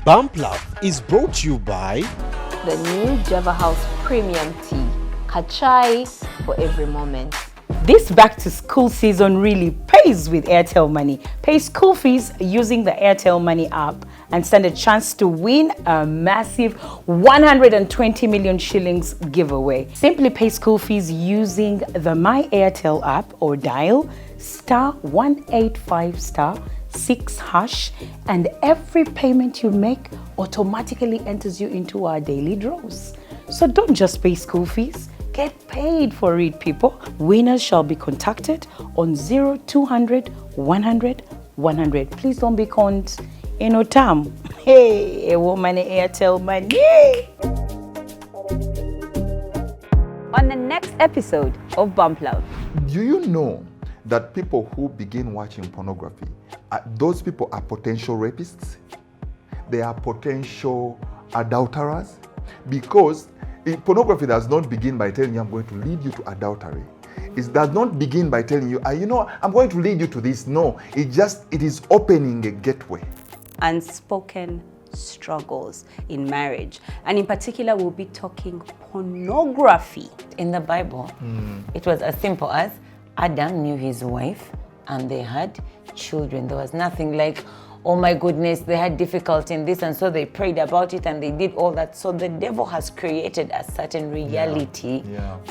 Bump Love is brought to you by the new Java House Premium Tea. Kachai for every moment. This back to school season really pays with Airtel Money. Pay school fees using the Airtel Money app and stand a chance to win a massive 120 million shillings giveaway. Simply pay school fees using the MyAirtel app or dial *185*6# and every payment you make automatically enters you into our daily draws. So don't just pay school fees. Get paid for it, people. Winners shall be contacted on 0200 100 100. Please don't be conned in no time. Hey, a woman Airtel money. On the next episode of Bump Love. Do you know that people who begin watching pornography, those people are potential rapists? They are potential adulterers? Because pornography does not begin by telling you, I'm going to lead you to adultery. It does not begin by telling you, I'm going to lead you to this. No, it is opening a gateway. Unspoken struggles in marriage. And in particular, we'll be talking pornography. In the Bible, it was as simple as Adam knew his wife and they had children. There was nothing like, oh my goodness, they had difficulty in this, and so they prayed about it and they did all that. So the devil has created a certain reality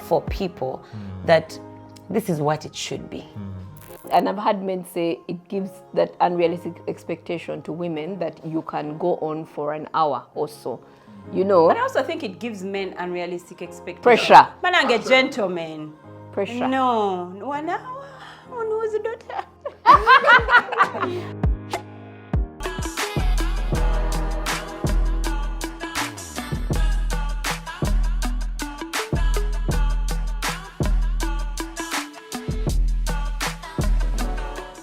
for people that this is what it should be. And I've had men say it gives that unrealistic expectation to women that you can go on for an hour or so. You know? But I also think it gives men unrealistic expectations. Pressure. Man, I get gentlemen. Pressure. No. One hour? Oh, no, it's a daughter.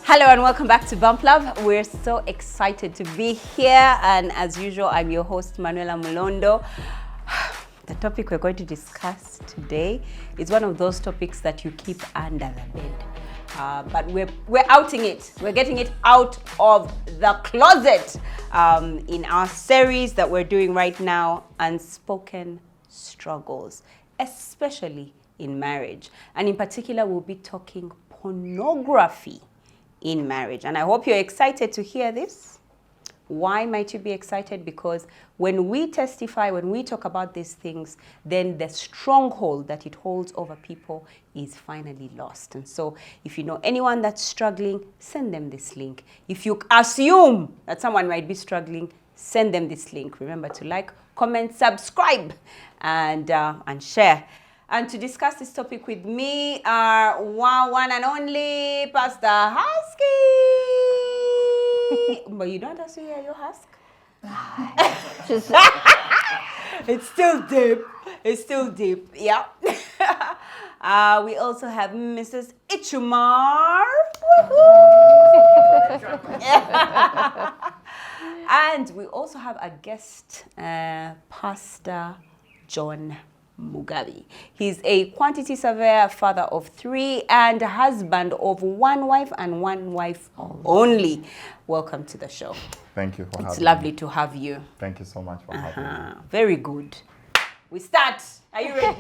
Hello and welcome back to Bump Love. We're so excited to be here, and as usual, I'm your host, Manuela Mulondo. The topic we're going to discuss today is one of those topics that you keep under the bed. But we're outing it. We're getting it out of the closet in our series that we're doing right now, Unspoken Struggles, especially in marriage. And in particular, we'll be talking pornography in marriage. And I hope you're excited to hear this. Why might you be excited? Because when we testify, when we talk about these things, then the stronghold that it holds over people is finally lost. And so if you know anyone that's struggling, send them this link. If you assume that someone might be struggling, send them this link. Remember to like, comment, subscribe, and share. And to discuss this topic with me are one and only Pastor Husky. But you don't have to hear your husk. It's still deep. It's still deep. Yeah. We also have Mrs. Ichumar. And we also have a guest, Pastor John Mugabi. He's a quantity surveyor, father of 3, and husband of 1 wife and 1 wife only. Welcome to the show. Thank you for having me. It's lovely to have you. Thank you so much for having me. Very good. We start. Are you ready?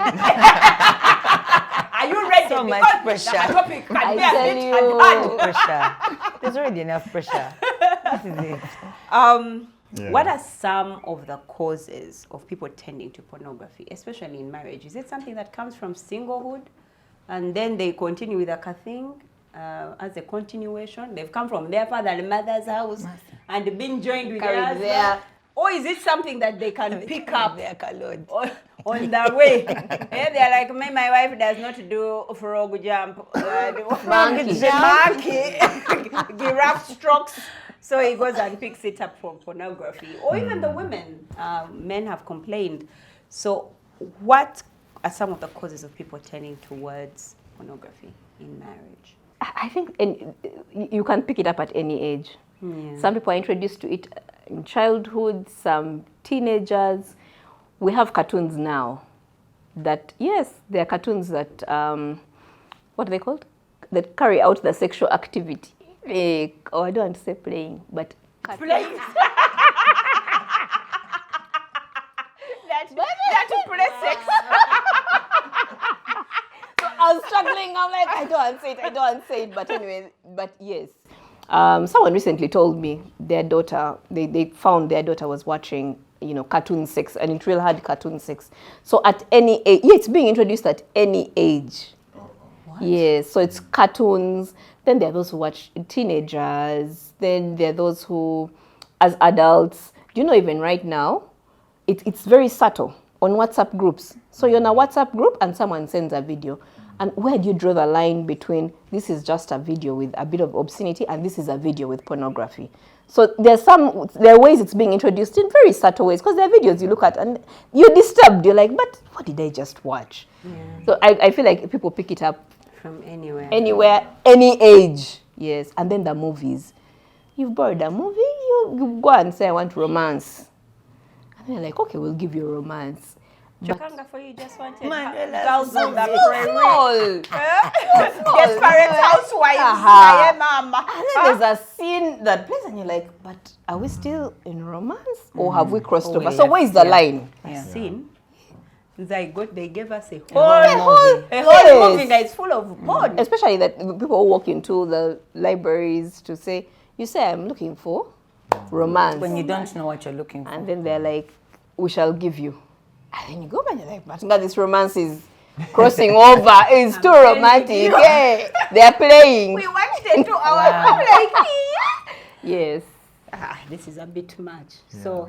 Are you ready? So much pressure. The topic can be a bit hard. Pressure. There's already enough pressure. What is it? What are some of the causes of people tending to pornography, especially in marriage? Is it something that comes from singlehood and then they continue with a thing as a continuation? They've come from their father and mother's house and been joined with their husband? Or is it something that they can pick up on their way? They're like, my wife does not do frog jump, monkey, giraffe strokes. So he goes and picks it up from pornography. Or even the women, men have complained. So what are some of the causes of people turning towards pornography in marriage? I think you can pick it up at any age. Yeah. Some people are introduced to it in childhood, some teenagers. We have cartoons now that, yes, they are cartoons that, what are they called? That carry out the sexual activity. I don't want to say playing, but playing. That to play sex. So I was struggling. I'm like, I don't say it. But anyway, but yes. Someone recently told me their daughter, they found their daughter was watching, cartoon sex, and it really had cartoon sex. So at any age, it's being introduced at any age. What? Yes, so it's cartoons. Then there are those who watch teenagers. Then there are those who, as adults, even right now, it's very subtle on WhatsApp groups. So you're in a WhatsApp group and someone sends a video. And where do you draw the line between this is just a video with a bit of obscenity and this is a video with pornography? So there are ways it's being introduced in very subtle ways, because there are videos you look at and you're disturbed. You're like, but what did I just watch? Yeah. So I feel like people pick it up from anywhere, any age. Yes. And then the movies. You've borrowed a movie, you go and say, I want romance. And they're like, okay, we'll give you romance. Chokanga for you just wanted girls on the small. Desperate housewives. And then there's a scene that plays and you're like, but are we still in romance? Or have we crossed over? So where's the line? Scene. They gave us a whole movie that is full of porn. Especially that people who walk into the libraries to say, you say I'm looking for romance. When you don't know what you're looking for. And then they're like, we shall give you. And then you go back and you're like, but this romance is crossing over. It's too romantic. Yeah. They're playing. We watched it 2 hours. I'm like, yes. This is a bit too much. Yeah. So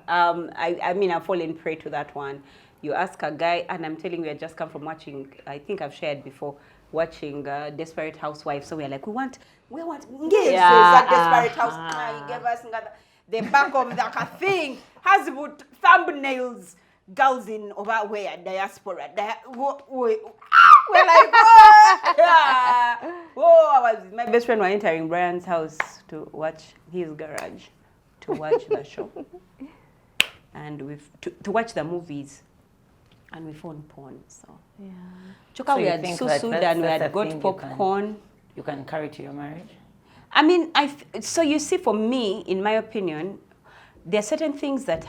I mean, I've fallen prey to that one. You ask a guy, and I'm telling you, I just come from watching, I think I've shared before, watching Desperate Housewives. So we're like, we want Desperate Housewives. He gave us the back of the thing has put thumbnails. Girls in over where diaspora. We're like, my best friend was entering Brian's house to watch his garage, to watch the show, and to watch the movies, and we found porn. So Choka, we had susu and we had got popcorn. You can carry to your marriage. I mean, so you see, for me, in my opinion, there are certain things that.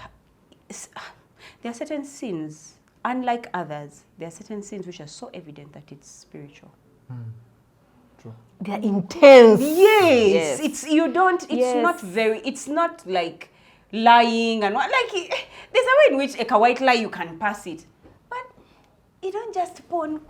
There are certain sins, unlike others, there are certain sins which are so evident that it's spiritual. True. They're intense. Yes. It's not like lying and what, like, there's a way in which a white lie you can pass it. But you don't just porn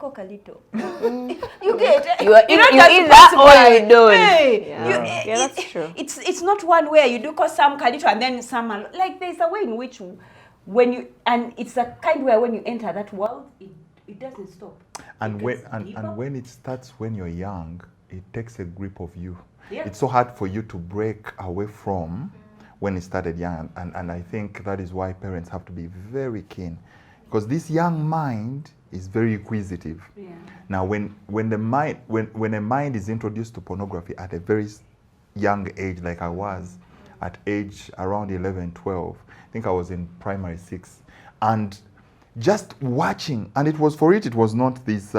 cock a little. You get you eat that or you don't. Hey, that's true. It's not one way you do cause some calito and then some, like, there's a way in which and it's a kind where when you enter that world, it doesn't stop. And when it starts when you're young, it takes a grip of you. Yeah. It's so hard for you to break away from when it started young. And I think that is why parents have to be very keen, because this young mind is very inquisitive. Yeah. Now, when a mind is introduced to pornography at a very young age, like I was, at age around 11, 12, I think I was in primary 6, and just watching, and it was not this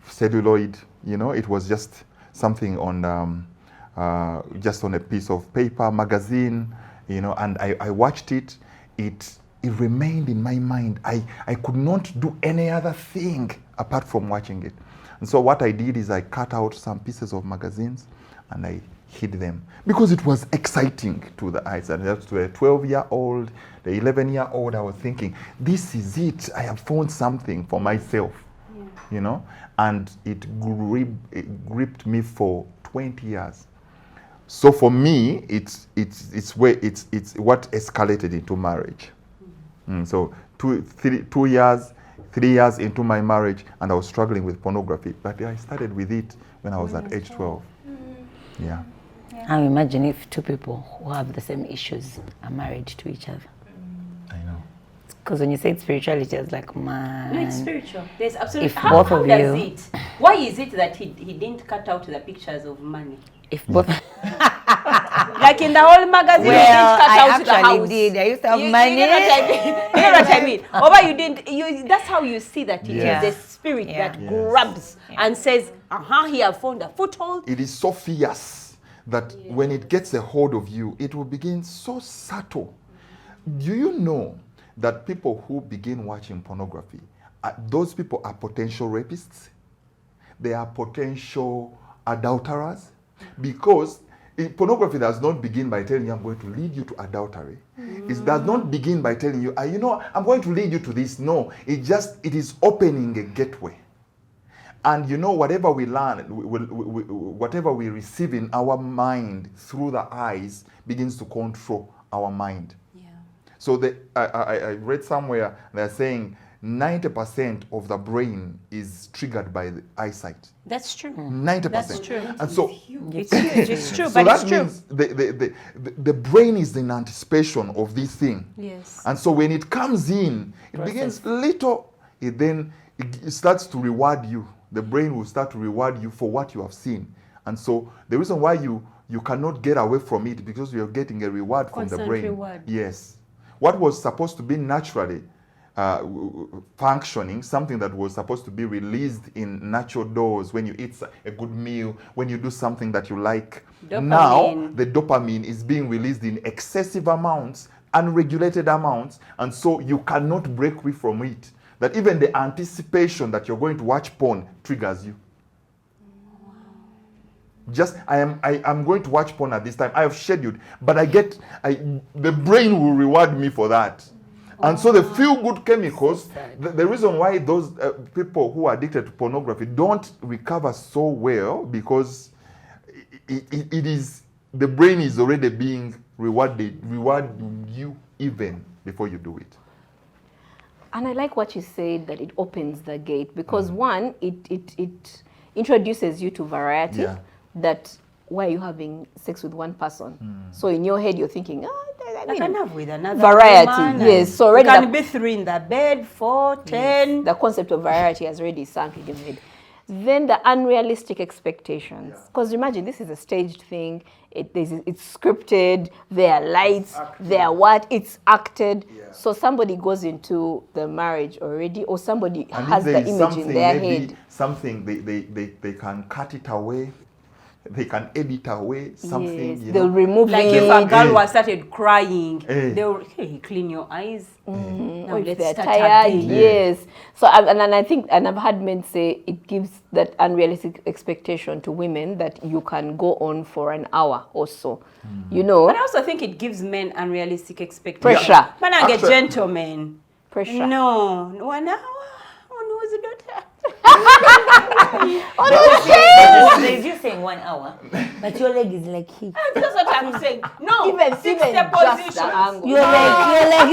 celluloid, it was just something on just on a piece of paper, magazine, and I watched it. It remained in my mind. I could not do any other thing apart from watching it. And so what I did is I cut out some pieces of magazines and I hid them because it was exciting to the eyes. And to a 12-year-old, the 11-year-old, I was thinking, this is it. I have found something for myself, and it gripped me for 20 years. So for me, it's what escalated into marriage. So 3 years into my marriage, and I was struggling with pornography. But I started with it when I was at age 12. Yeah. Now imagine if two people who have the same issues are married to each other. I know. Because when you say spirituality, it's like, man. No, it's spiritual. There's absolutely. If both of you. Does it? Why is it that he didn't cut out the pictures of money? If both. Like in the whole magazine, Well, you didn't cut out I the house. actually did. I used to have money. You know what I mean? Or you didn't. That's how you see that it is the spirit that grabs and says, "He have found a foothold." It is so fierce that when it gets a hold of you, it will begin so subtle. Do you know that people who begin watching pornography, those people are potential rapists? They are potential adulterers, because pornography does not begin by telling you, I'm going to lead you to adultery. It does not begin by telling you, I'm going to lead you to this. No, it is opening a gateway. And whatever we learn, whatever we receive in our mind through the eyes begins to control our mind. Yeah. So I read somewhere they're saying 90% of the brain is triggered by the eyesight. That's true. 90%. That's true. And so It's huge. It's true, so but that it's true. means the brain is in anticipation of this thing. Yes. And so when it comes in, it begins little, it starts to reward you. The brain will start to reward you for what you have seen. And so the reason why you cannot get away from it, because you're getting a reward from the Constant brain. reward. Yes. What was supposed to be naturally functioning, something that was supposed to be released in natural dose when you eat a good meal, when you do something that you like. Dopamine. Now the dopamine is being released in excessive amounts, unregulated amounts, and so you cannot break free from it. That even the anticipation that you're going to watch porn triggers you. Just I'm going to watch porn at this time. I have scheduled, but the brain will reward me for that. And so the feel-good chemicals, the reason why those people who are addicted to pornography don't recover so well, because it is, the brain is already being reward you even before you do it. And I like what you said, that it opens the gate, because one, it introduces you to variety. Yeah. That why are you having sex with one person? So in your head you're thinking, I can have with another variety. woman, Yes, so already can be 3 in the bed, 4, 10. the concept of variety has already sunk in your head. Then the unrealistic expectations. Because imagine, this is a staged thing. It's scripted. There are lights. There are it's acted. Yeah. So somebody goes into the marriage already, or somebody And has if the there is image something, in their maybe head. something they can cut it away. They can edit away something. Yes, they'll remove Like it. if a girl was started crying, Eh. they'll clean your eyes. Now Or if let's they're start tired, again. yes. So and I think, and I've had men say it gives that unrealistic expectation to women that you can go on for an hour or so, But I also think it gives men unrealistic expectations. Pressure. Man, I get Actually- gentlemen. pressure. No, 1 hour. Oh, no, it's a daughter. You're saying 1 hour, but your leg is like here. That's what I'm saying. No, Even fix even the just position. the angle. Your leg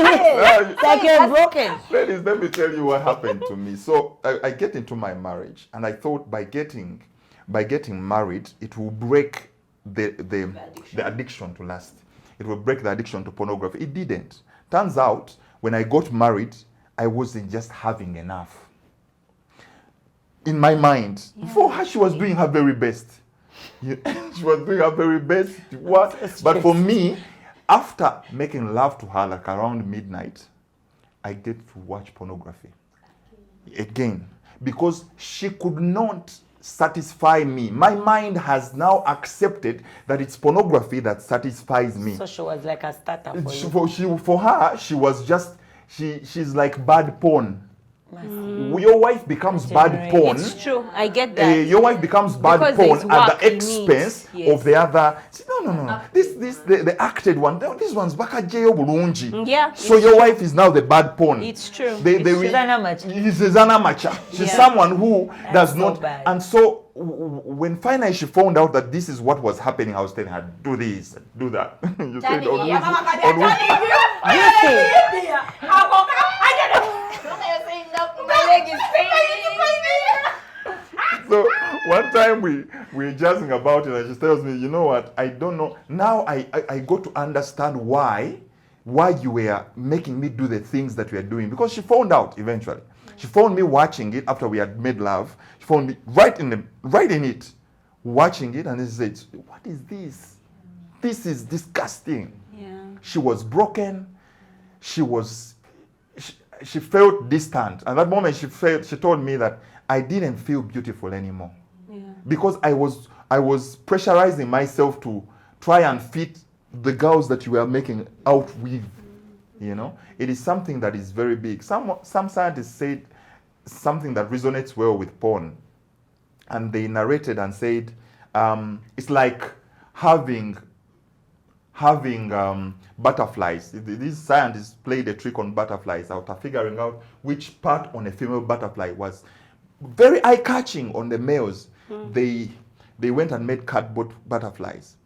is like you're broken. Ladies, let me tell you what happened to me. So I get into my marriage, and I thought by getting married, it will break the addiction to lust. It will break the addiction to pornography. It didn't. Turns out, when I got married, I wasn't just having enough. In my mind, for her, she was doing her very best. She was doing her very best. But for me, after making love to her, like around midnight, I get to watch pornography again, because she could not satisfy me. My mind has now accepted that it's pornography that satisfies me. So she was like a starter for you. For her, she was just, she's like bad porn. Your wife becomes bad porn. It's true. I get that. Your wife becomes bad Because porn there's at work the in it. expense Yes. of the other. See, no. The acted one. This one's baka jail bulungi. Yeah, So your wife is now the bad porn. It's true. She's an amateur. She's an amateur. She's Yeah. someone who does so not. bad. And so when finally she found out that this is what was happening, I was telling her, do this, do that. You said, on So one time we were jazzing about it, and she tells me, you know what, I don't know. Now I got to understand why you were making me do the things that we are doing. Because she found out eventually. She found me watching it after we had made love. She found me right in it, watching it, and she said, what is this? This is disgusting. Yeah. She was broken. She felt distant. At that moment, she told me that I didn't feel beautiful anymore. Yeah. Because I was I was pressurizing myself to try and fit the girls that you were making out with. You know, it is something that is very big. Some scientists said something that resonates well with porn, and they narrated and said it's like having butterflies. These scientists played a trick on butterflies after figuring out which part on a female butterfly was very eye-catching on the males. They went and made cardboard butterflies,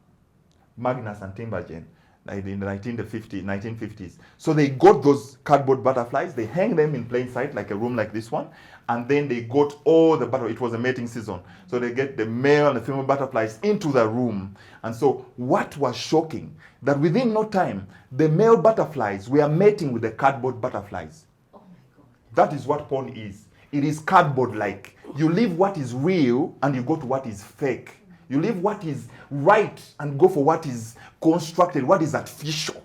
Magnus and Timbergen, in the 1950s. So they got those cardboard butterflies, they hang them in plain sight, like a room like this one, and then they got all the butterflies. It was a mating season. So they get the male and the female butterflies into the room. And so what was shocking, that within no time, the male butterflies were mating with the cardboard butterflies. Oh my God. That is what porn is. It is cardboard-like. You leave what is real and you go to what is fake. You leave what is right and go for what is constructed, what is artificial.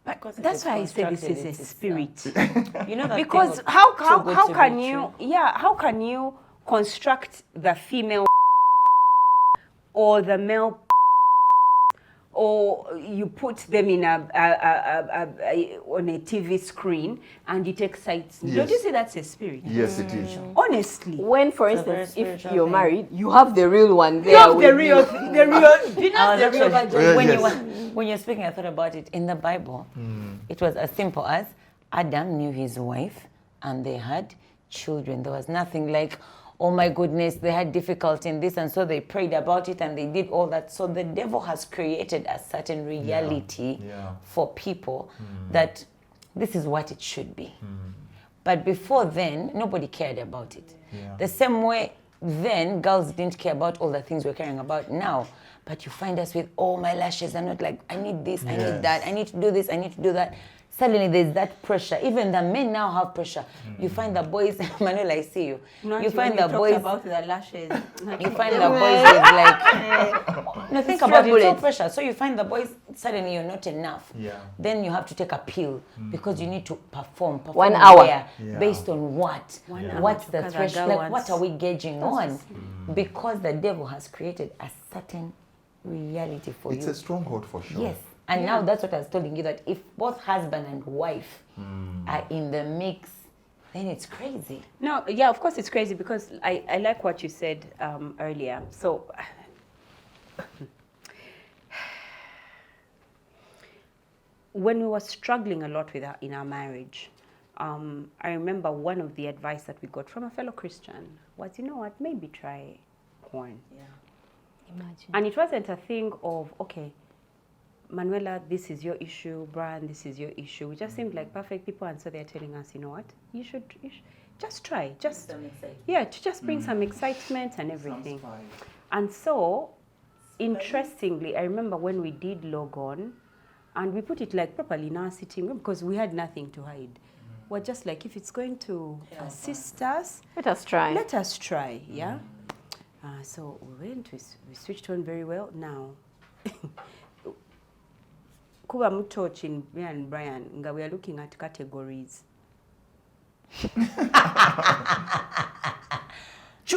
But that's why I say this is a spirit. You know that Because thing of how too good to can be you true. how can you construct the female or the male, or you put them in on a TV screen and it excites me? Yes. Don't you say that's a spirit? Yes, it is. Honestly. When, for It's a very instance, if spiritual you're thing. married, you have the real one there. You have the with real, you. the real, I was the real actually, version. when you're speaking, I thought about it. In the Bible, it was as simple as Adam knew his wife and they had children. There was nothing like, oh my goodness, they had difficulty in this, and so they prayed about it and they did all that. So the devil has created a certain reality for people that this is what it should be. But before then, nobody cared about it. The same way then, girls didn't care about all the things we're caring about now. But you find us with, oh, my lashes are not like, I need this, I need that, I need to do this, I need to do that. Suddenly there's that pressure. Even the men now have pressure. You find the boys, Manuel, I see you. You find the boys about the lashes. you find the boys with like, no, think about it, it's all pressure. So you find the boys, suddenly you're not enough. Then you have to take a pill because you need to perform 1 hour. where, based on what? What's the threshold? Like, what are we gauging on? Because the devil has created a certain reality for you. It's a stronghold for sure. Yes. And now that's what I was telling you, that if both husband and wife are in the mix, then it's crazy. No, yeah, of course it's crazy, because I like what you said earlier. So when we were struggling a lot with in our marriage, I remember one of the advice that we got from a fellow Christian was, you know what, maybe try porn. Yeah. Imagine. And it wasn't a thing of, okay, Manuela, this is your issue, Brian, this is your issue. We just seemed like perfect people, and so they're telling us, you know what, you should just try, just to just bring some excitement and everything. And so, interestingly, I remember when we did log on, and we put it like properly in our sitting room because we had nothing to hide. We're just like, if it's going to assist us, Let us try. let us try, yeah? So we went, we switched on very well. Now, kuba mutochi in me and Brian, nga we are looking at categories.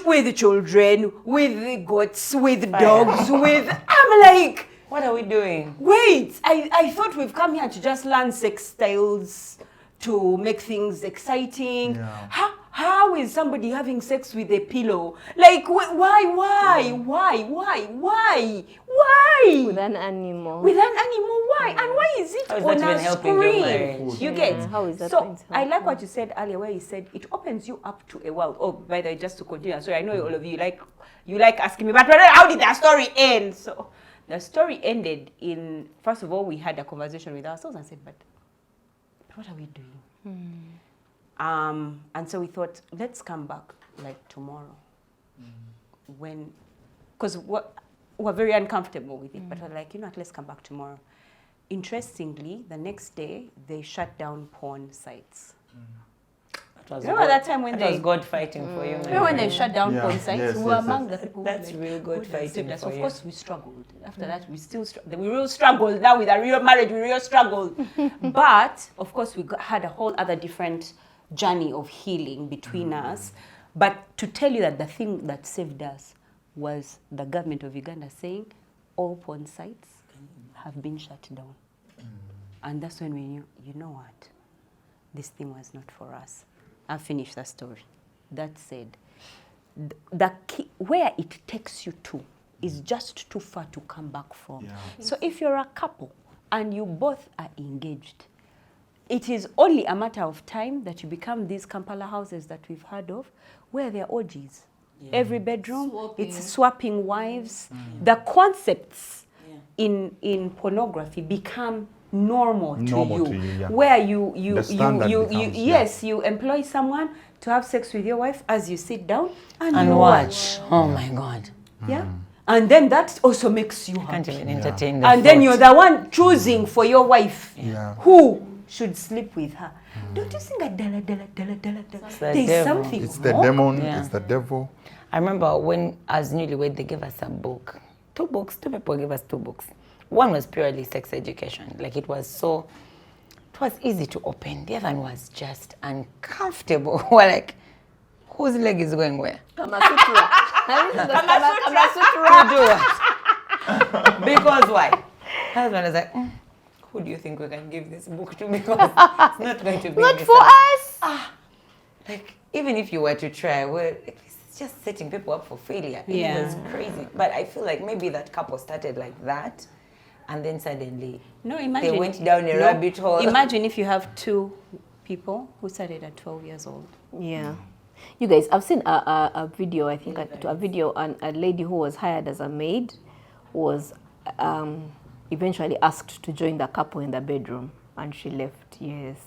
With children, with goats, with dogs, with... I'm like... What are we doing? Wait, I thought we've come here to just learn sex styles, to make things exciting. Yeah. How is somebody having sex with a pillow? Like, why? With an animal. With an animal, why? And why is it How is on that even a helping your screen? marriage? You get? How is that going So to I help? like what you said earlier, where you said it opens you up to a world. Oh, by the way, just to continue, sorry, I know all of you like asking me, but how did that story end? So the story ended in, first of all, we had a conversation with ourselves and said, but what are we doing? And so we thought, let's come back like tomorrow. Because we're very uncomfortable with it, but we're like, you know what, let's come back tomorrow. Interestingly, the next day, they shut down porn sites. Remember that time when That was God fighting for you. Remember when they shut down Yeah, porn sites? yes, we were yes, among yes. the people That's who real God fighting saved us. for Of you. course, we struggled. After that, we still we real struggled. Now with a real marriage, we real struggled. But of course, we had a whole other different journey of healing between us. But to tell you that the thing that saved us was the government of Uganda saying all porn sites have been shut down. And that's when we knew, you know what, this thing was not for us. I'll finish the story. That said, the key, where it takes you to is just too far to come back from. Yeah. So if you're a couple and you both are engaged, it is only a matter of time that you become these Kampala houses that we've heard of, where there are orgies. Every bedroom, it's swapping wives. The concepts in pornography become normal to you, yeah. where you becomes, yes, you employ someone to have sex with your wife as you sit down and And you watch. Oh my God. Yeah. And then that also makes you Can't happy. even entertain the And then thought. you're the one choosing for your wife Yeah. who should sleep with her. Don't you think a dala. the There's devil. something It's the wrong? demon, Yeah. it's the devil. I remember when as newlywed, they gave us a book. 2 books, 2 people gave us 2 books. One was purely sex education. Like it was easy to open. The other one was just uncomfortable. We're like, whose leg is going where? Kama Sutra. Kama Sutra. To do what? Because why? Husband was like, who do you think we can give this book to? Because it's not going to be Not me for some- us. Like, even if you were to try, it's just setting people up for failure. Yeah. It was crazy. But I feel like maybe that couple started like that, and then suddenly No, imagine. they went down a rabbit hole. Imagine if you have 2 people who started at 12 years old. Yeah. You guys, I've seen a video, I think, a video on a lady who was hired as a maid was eventually asked to join the couple in the bedroom, and she left. Yes.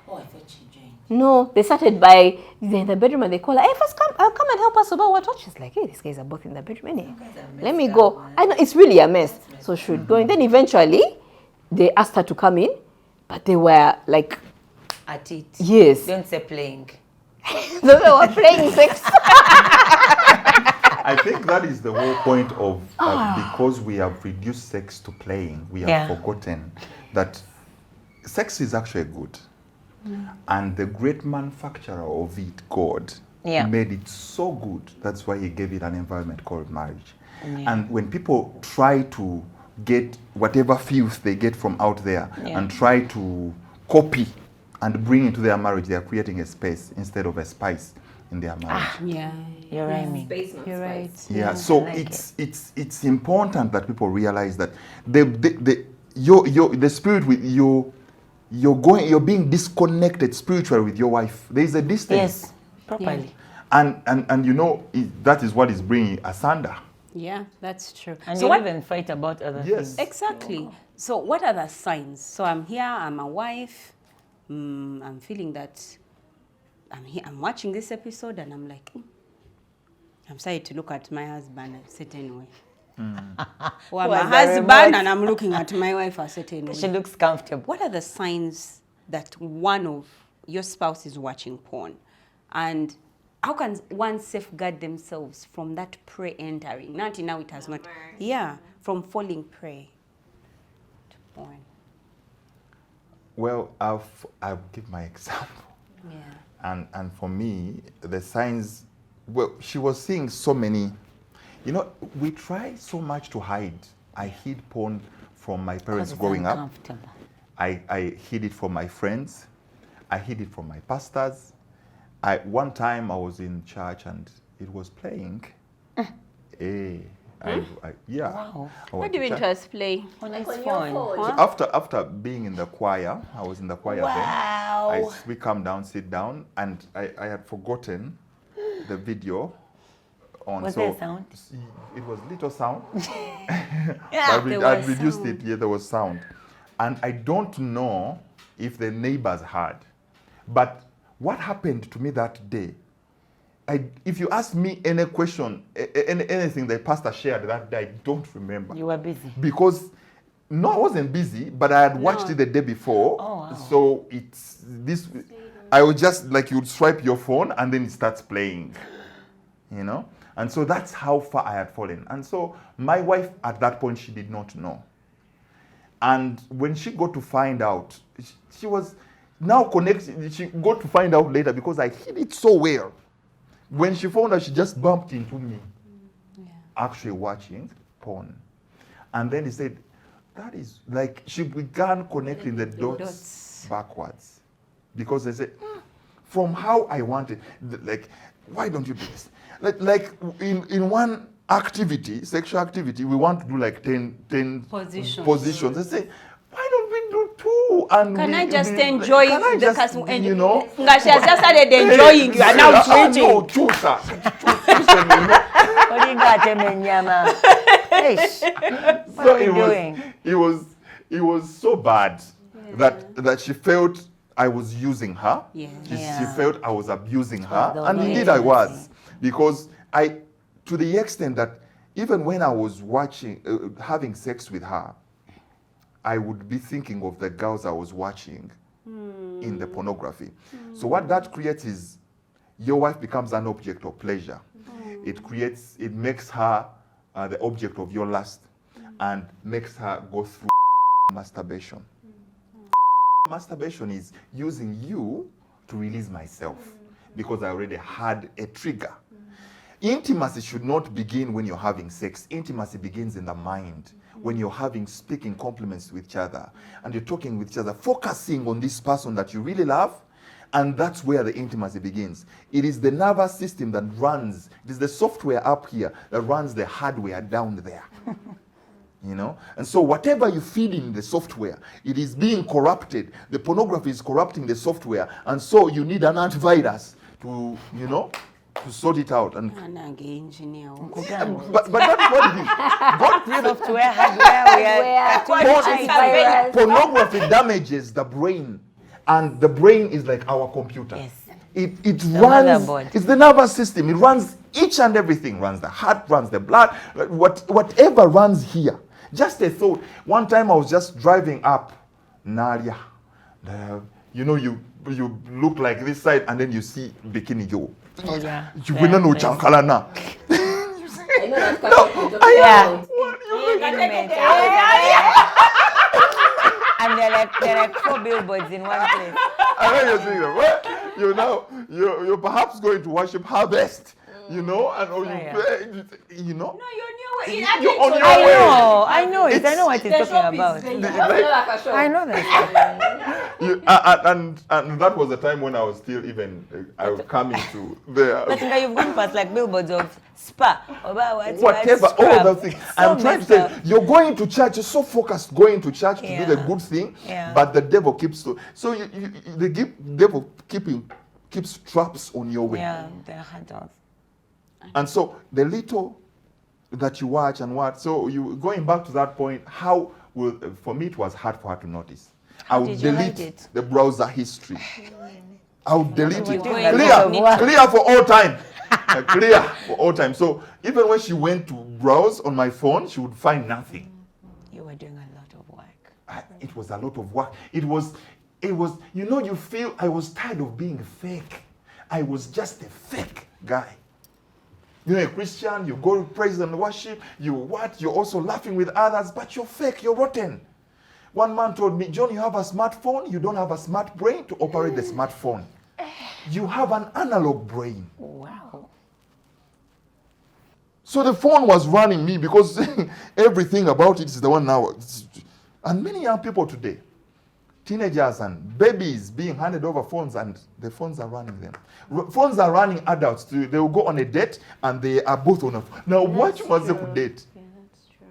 Oh, I thought she joined. No, they started by, they're in the bedroom and they call her, hey, first come and help us about what? She's like, hey, these guys are both in the bedroom. Anyway. Let me go. I know, it's really a mess. So she would go. And then eventually, they asked her to come in, but they were like, At it. yes. Don't say playing. They were playing sex. I think that is the whole point of because we have reduced sex to playing, we have forgotten that sex is actually good. And the great manufacturer of it, God, made it so good. That's why he gave it an environment called marriage. And when people try to get whatever filth they get from out there and try to copy and bring into their marriage, they are creating a space instead of a spice in their marriage. Yeah. You're rhyming. You're right. Yeah, so it's important that people realize that the spirit with you're being disconnected spiritually with your wife. There is a distance. Yes, properly. And you know that is what is bringing asunder. Yeah, that's true. And so you what, even fight about other Yes. things. exactly. So what are the signs? So I'm here, I'm a wife, I'm feeling that I'm here, I'm watching this episode and I'm like, I'm sorry to look at my husband a certain way. Or I'm Was a the husband remote? and I'm looking at my wife a certain way. She looks comfortable. What are the signs that one of your spouse is watching porn? And how can one safeguard themselves from that prey entering? Not now it has not. Yeah, from falling prey to porn. Well, I'll give my example. Yeah. And for me, the signs, well, she was seeing so many, you know, we try so much to hide. I hid porn from my parents growing up. Uncomfortable. I hid it from my friends. I hid it from my pastors. One time I was in church and it was playing. Yeah. Wow. I What went do you to mean church. to play? On his phone. So after being in the choir, I was in the choir then. We come down, sit down, and I had forgotten the video on. Was so there sound? It was little sound. There I was reduced sound. it. Yeah, there was sound, and I don't know if the neighbors heard, but what happened to me that day? If you ask me any question, anything the pastor shared that day, I don't remember. You were busy. Because, no, I wasn't busy, but I had watched it the day before. Oh, wow. So it's this, I would just, like, you would swipe your phone and then it starts playing, you know? And so that's how far I had fallen. And so my wife, at that point, she did not know. And when she got to find out, she was now connected. She got to find out later because I hid it so well. When she found out, she just bumped into me. actually watching porn. And then he said, that is like, she began connecting the dots backwards. Because they said, from how I wanted, like, why don't you do this? Like in one activity, sexual activity, we want to do like 10 positions. They say, why don't we do 2? And can I just enjoy the custom? You know, she has just started enjoying. You are now switching. No, chusa. What do you got, Menyama? What are you doing? It was so bad that she felt I was using her. She felt I was abusing her, and indeed I was, because to the extent that even when I was watching, having sex with her, I would be thinking of the girls I was watching in the pornography. So what that creates is your wife becomes an object of pleasure. It makes her the object of your lust, and makes her go through masturbation. Masturbation is using you to release myself, because I already had a trigger. Intimacy should not begin when you're having sex. Intimacy begins in the mind, when you're speaking compliments with each other, and you're talking with each other, focusing on this person that you really love, and that's where the intimacy begins. It is the nervous system that runs, it is the software up here that runs the hardware down there. You know, and so whatever you feed in the software, it is being corrupted. The pornography is corrupting the software, and so you need an antivirus to, you know, to sort it out. And but that's what it is. God created Software, hardware, pornography damages the brain, and the brain is like our computer. Yes. It runs. It's the nervous system. It runs each and everything. Runs the heart, runs the blood, whatever runs here. Just a thought. One time I was just driving up Naria. You know, you look like this side, and then you see Bikini Joe. You will know Chankalana. And they're like 4 billboards in one place. I know you're saying that. Well, you're perhaps going to worship Harvest, you know, and you know. No, you're on your way. I know it. I know what he's talking about. I know that. And that was the time when I was still I was coming to there. But you've gone past like billboards of spa, whatever, all the things. I'm trying to say, you're going to church, you're so focused going to church to do the good thing, but the devil keeps the devil keeps traps on your way. Yeah, they're hard. And so the little that you watch and what, so you going back to that point, for me it was hard for her to notice. I would delete the browser history. I would delete it. Clear for all time. Clear for all time. So even when she went to browse on my phone, she would find nothing. You were doing a lot of work. It was a lot of work. It was, you know, you feel I was tired of being fake. I was just a fake guy. You're a Christian, you go to praise and worship, you're also laughing with others, but you're fake, you're rotten. One man told me, John, you have a smartphone, you don't have a smart brain to operate the smartphone. You have an analog brain. Wow. So the phone was running me because everything about it is the one now. And many young people today, teenagers and babies being handed over phones, and the phones are running them. Phones are running adults too. They will go on a date and they are both on a phone. Now, what must they could date? Yeah, that's true.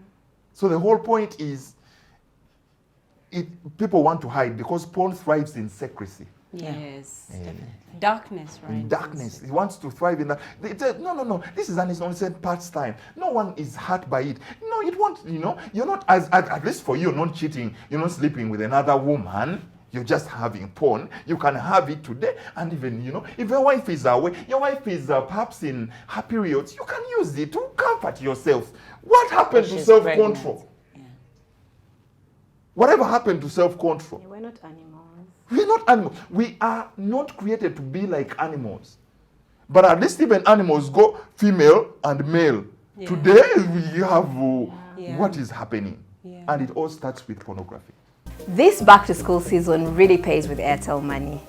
So the whole point is, people want to hide because porn thrives in secrecy. Yes. Darkness, right? Darkness. He wants to thrive in that. They say, no. This is an innocent pastime. No one is hurt by it. No, it won't, you know. You're not, at least for you, not cheating. You're not sleeping with another woman. You're just having porn. You can have it today. And even, you know, if your wife is away, your wife is perhaps in her periods, you can use it to comfort yourself. What happened to self-control? Yeah. Whatever happened to self-control? Yeah, we're not animals. We're not animals. We are not created to be like animals. But at least even animals go female and male. Yeah. Today we have what is happening. Yeah. And it all starts with pornography. This back to school season really pays with Airtel money.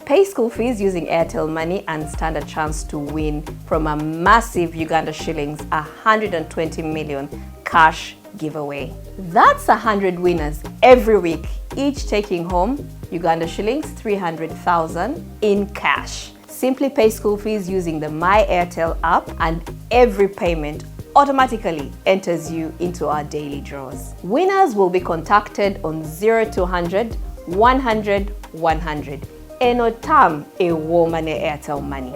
Pay school fees using Airtel money and stand a chance to win from a massive Uganda shillings 120 million cash giveaway. That's 100 winners every week, each taking home Uganda shillings 300,000 in cash. Simply pay school fees using the MyAirtel app, and every payment automatically enters you into our daily draws. Winners will be contacted on 0200 100 100. Enotam e womane Airtel money.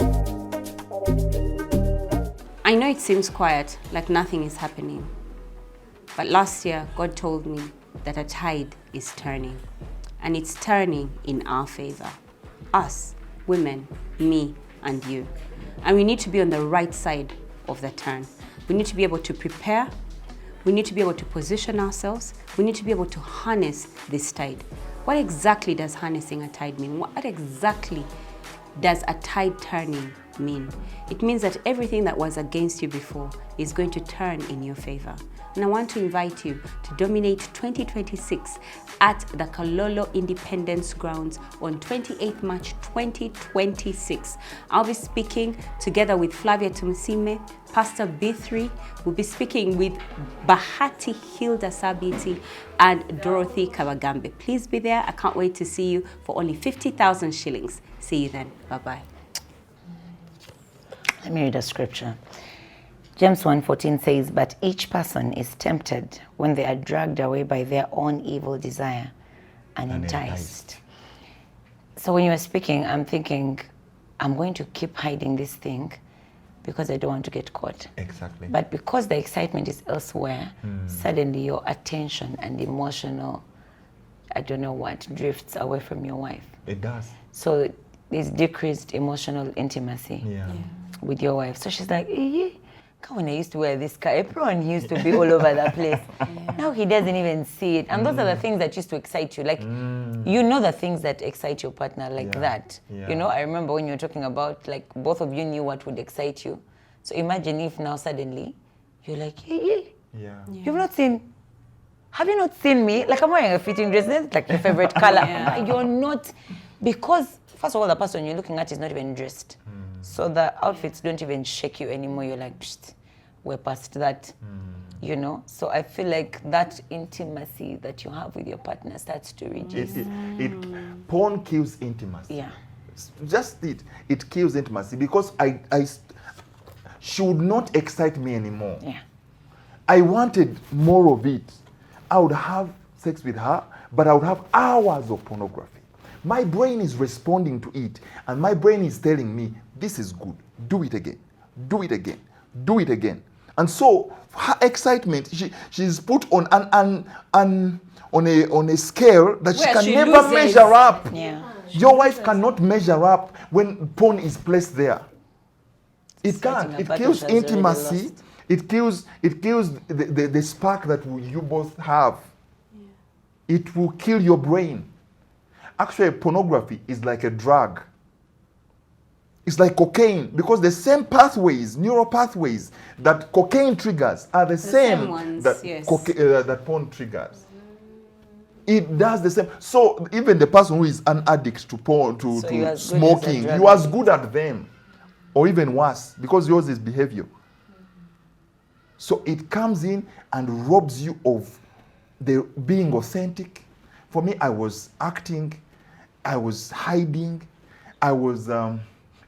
I know it seems quiet, like nothing is happening. But last year, God told me that a tide is turning. And it's turning in our favor. Us, women, me, and you. And we need to be on the right side of the turn. We need to be able to prepare. We need to be able to position ourselves. We need to be able to harness this tide. What exactly does harnessing a tide mean? What exactly does a tide turning mean? It means that everything that was against you before is going to turn in your favor. And I want to invite you to dominate 2026 at the Kalolo Independence Grounds on 28th March 2026. I'll be speaking together with Flavia Tumusime, Pastor B3. We'll be speaking with Bahati Hilda Sabiti and Dorothy Kabagambe. Please be there. I can't wait to see you for only 50,000 shillings. See you then. Bye-bye. Let me read a scripture. James 1:14 says, but each person is tempted when they are dragged away by their own evil desire and enticed. So when you were speaking, I'm thinking, I'm going to keep hiding this thing because I don't want to get caught. Exactly. But because the excitement is elsewhere, suddenly your attention and emotional, I don't know what, drifts away from your wife. It does. So there's decreased emotional intimacy with your wife. So she's like, when I used to wear this apron, he used to be all over the place. Now he doesn't even see it. And those are the things that used to excite you. Like, you know the things that excite your partner like that. You know, I remember when you were talking about, like, both of you knew what would excite you. So imagine if now suddenly you're like, you've not seen, have you not seen me? Like, I'm wearing a fitting dress, it's like your favorite color. You're not, because first of all, the person you're looking at is not even dressed. So the outfits don't even shake you anymore. You're like, we're past that, you know? So I feel like that intimacy that you have with your partner starts to reduce. Porn kills intimacy. Yeah. Just it kills intimacy because she would not excite me anymore. Yeah. I wanted more of it. I would have sex with her, but I would have hours of pornography. My brain is responding to it, and my brain is telling me, this is good. Do it again. Do it again. Do it again. And so her excitement, she's put on a scale that she can never measure up. Yeah. Your wife cannot measure up when porn is placed there. It can't. It kills intimacy. It kills the spark that you both have. It will kill your brain. Actually, pornography is like a drug. It's like cocaine because the same pathways, neural pathways that cocaine triggers are the same ones, that yes. That porn triggers. It does the same. So even the person who is an addict to porn, to smoking, you are as good at them, or even worse, because yours is behavior. So it comes in and robs you of the being authentic. For me, I was acting, I was hiding,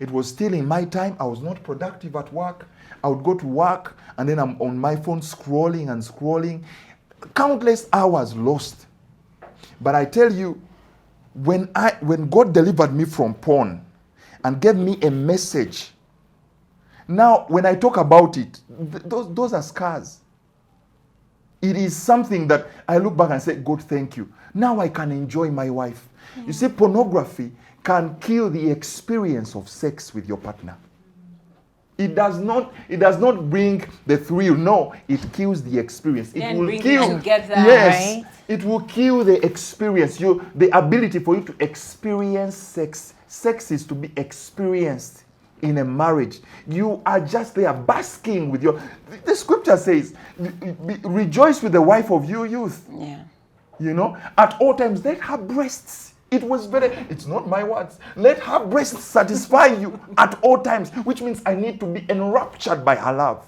it was stealing my time. I was not productive at work. I would go to work and then I'm on my phone scrolling and scrolling. Countless hours lost. But I tell you, when God delivered me from porn and gave me a message, now when I talk about it, those are scars. It is something that I look back and say, God, thank you. Now I can enjoy my wife. You see, pornography can kill the experience of sex with your partner. It does not bring the thrill. No, it kills the experience. It will kill. Yes, right? It will kill the experience. The ability for you to experience sex. Sex is to be experienced in a marriage. You are just there basking with your. The scripture says, "Rejoice with the wife of your youth." Yeah. You know, at all times, let her breasts It was it's not my words. Let her breasts satisfy you at all times, which means I need to be enraptured by her love.